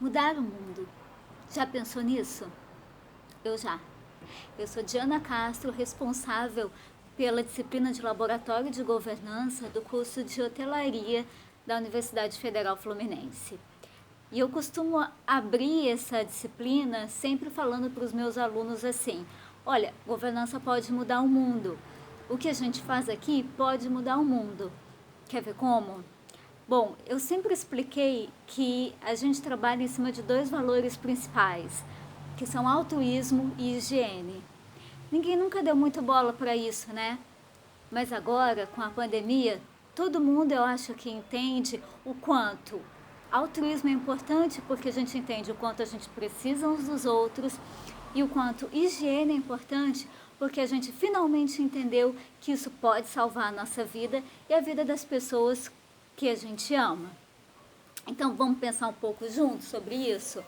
Mudar o mundo. Já pensou nisso? Eu já. Eu sou Diana Castro, responsável pela disciplina de Laboratório de Governança do curso de Hotelaria da Universidade Federal Fluminense. E eu costumo abrir essa disciplina sempre falando para os meus alunos assim: olha, governança pode mudar o mundo. O que a gente faz aqui pode mudar o mundo. Quer ver como? Bom, eu sempre expliquei que a gente trabalha em cima de dois valores principais, que são altruísmo e higiene. Ninguém nunca deu muita bola para isso, né? Mas agora, com a pandemia, todo mundo, eu acho que entende o quanto altruísmo é importante, porque a gente entende o quanto a gente precisa uns dos outros, e o quanto higiene é importante, porque a gente finalmente entendeu que isso pode salvar a nossa vida e a vida das pessoas que a gente ama. Então vamos pensar um pouco juntos sobre isso?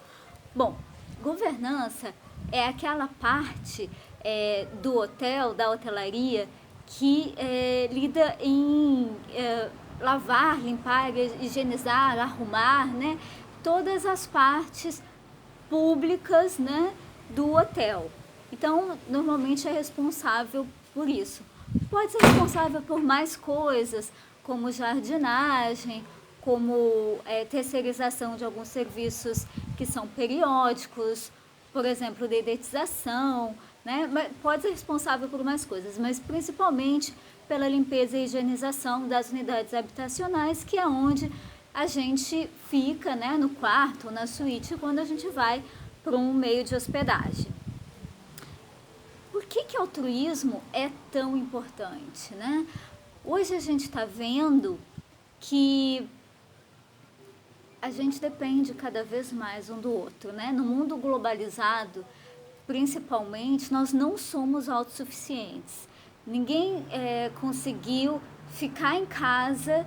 Bom, governança é aquela parte do hotel, da hotelaria, que lida em lavar, limpar, higienizar, arrumar, né? Todas as partes públicas, né, do hotel. Então, normalmente é responsável por isso. Pode ser responsável por mais coisas, como jardinagem, como terceirização de alguns serviços que são periódicos, por exemplo, dedetização, né? Pode ser responsável por mais coisas, mas principalmente pela limpeza e higienização das unidades habitacionais, que é onde a gente fica, né, no quarto, na suíte, quando a gente vai para um meio de hospedagem. Por que altruísmo é tão importante, né? Hoje a gente está vendo que a gente depende cada vez mais um do outro, né? No mundo globalizado, principalmente, nós não somos autossuficientes. Ninguém conseguiu ficar em casa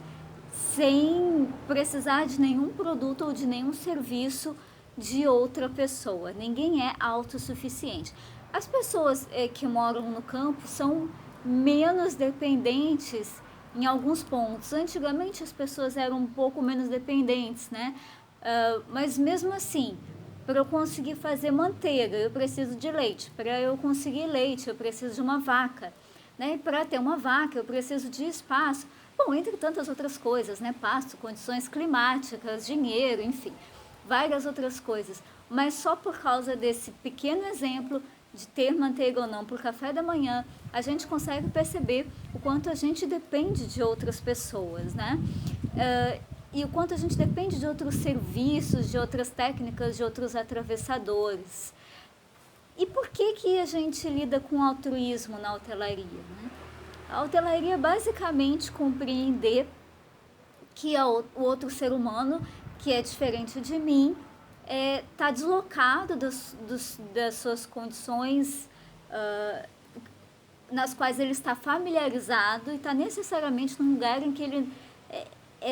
sem precisar de nenhum produto ou de nenhum serviço de outra pessoa. Ninguém é autossuficiente. As pessoas que moram no campo são menos dependentes em alguns pontos. Antigamente as pessoas eram um pouco menos dependentes, né? Mas mesmo assim, para eu conseguir fazer manteiga, eu preciso de leite. Para eu conseguir leite, eu preciso de uma vaca. Né? E para ter uma vaca, eu preciso de espaço. Bom, entre tantas outras coisas, né? Pasto, condições climáticas, dinheiro, enfim, várias outras coisas. Mas só por causa desse pequeno exemplo de ter manteiga ou não por café da manhã, a gente consegue perceber o quanto a gente depende de outras pessoas, né? E o quanto a gente depende de outros serviços, de outras técnicas, de outros atravessadores. E por que a gente lida com altruísmo na hotelaria, né? A hotelaria é basicamente compreender que o outro ser humano, que é diferente de mim, está deslocado das suas condições nas quais ele está familiarizado e está necessariamente num lugar em que ele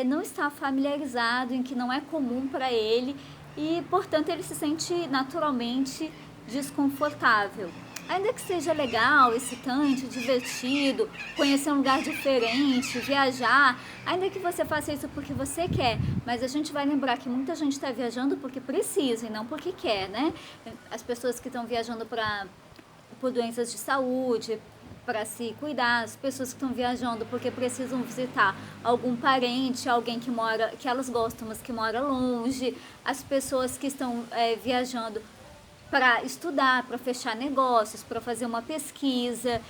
não está familiarizado, em que não é comum para ele e, portanto, ele se sente naturalmente desconfortável. Ainda que seja legal, excitante, divertido, conhecer um lugar diferente, viajar, ainda que você faça isso porque você quer, mas a gente vai lembrar que muita gente está viajando porque precisa e não porque quer, né? As pessoas que estão viajando por doenças de saúde, para se cuidar, as pessoas que estão viajando porque precisam visitar algum parente, alguém que elas gostam, mas que mora longe, as pessoas que estão viajando para estudar, para fechar negócios, para fazer uma pesquisa,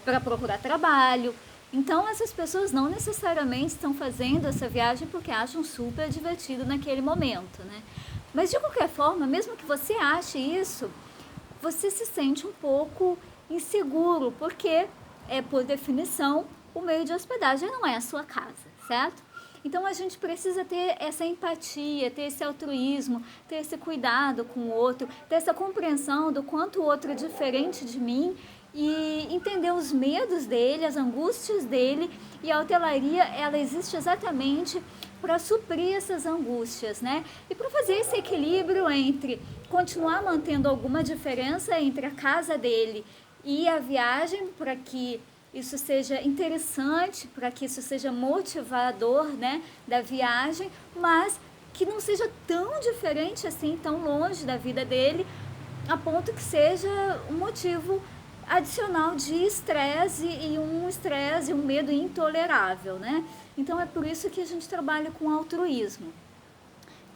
para procurar trabalho. Então, essas pessoas não necessariamente estão fazendo essa viagem porque acham super divertido naquele momento, né? Mas, de qualquer forma, mesmo que você ache isso, você se sente um pouco inseguro, porque, por definição, o meio de hospedagem não é a sua casa, certo? Então a gente precisa ter essa empatia, ter esse altruísmo, ter esse cuidado com o outro, ter essa compreensão do quanto o outro é diferente de mim e entender os medos dele, as angústias dele. E a hotelaria, ela existe exatamente para suprir essas angústias, né? E para fazer esse equilíbrio entre continuar mantendo alguma diferença entre a casa dele e a viagem, para que isso seja interessante, para que isso seja motivador, né, da viagem, mas que não seja tão diferente assim, tão longe da vida dele, a ponto que seja um motivo adicional de estresse e um medo intolerável, né? Então é por isso que a gente trabalha com altruísmo.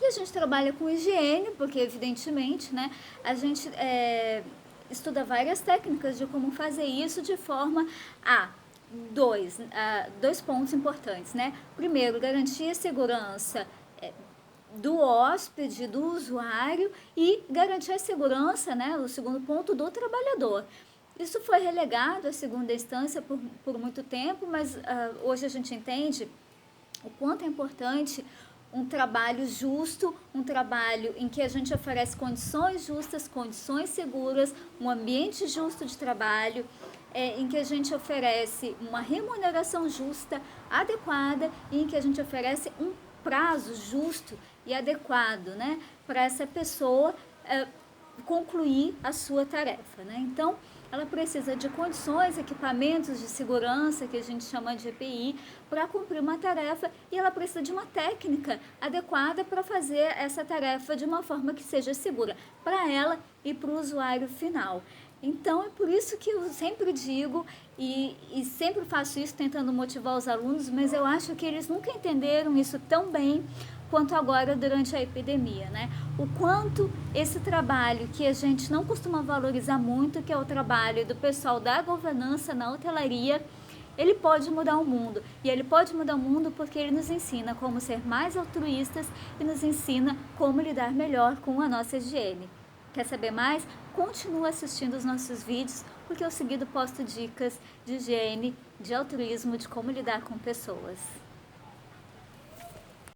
E a gente trabalha com higiene, porque evidentemente, né, a gente estuda várias técnicas de como fazer isso de forma a dois pontos importantes, né? Primeiro, garantir a segurança do hóspede, do usuário, e garantir a segurança, né, o segundo ponto, do trabalhador. Isso foi relegado à segunda instância por muito tempo, mas hoje a gente entende o quanto é importante um trabalho justo, um trabalho em que a gente oferece condições justas, condições seguras, um ambiente justo de trabalho, em que a gente oferece uma remuneração justa, adequada, e em que a gente oferece um prazo justo e adequado, né, para essa pessoa concluir a sua tarefa, né? Então, ela precisa de condições, equipamentos de segurança, que a gente chama de EPI, para cumprir uma tarefa, e ela precisa de uma técnica adequada para fazer essa tarefa de uma forma que seja segura para ela e para o usuário final. Então, é por isso que eu sempre digo, e sempre faço isso tentando motivar os alunos, mas eu acho que eles nunca entenderam isso tão bem quanto agora durante a epidemia, né? O quanto esse trabalho que a gente não costuma valorizar muito, que é o trabalho do pessoal da governança na hotelaria, ele pode mudar o mundo. E ele pode mudar o mundo porque ele nos ensina como ser mais altruístas e nos ensina como lidar melhor com a nossa higiene. Quer saber mais? Continua assistindo os nossos vídeos, porque eu seguido posto dicas de higiene, de altruísmo, de como lidar com pessoas.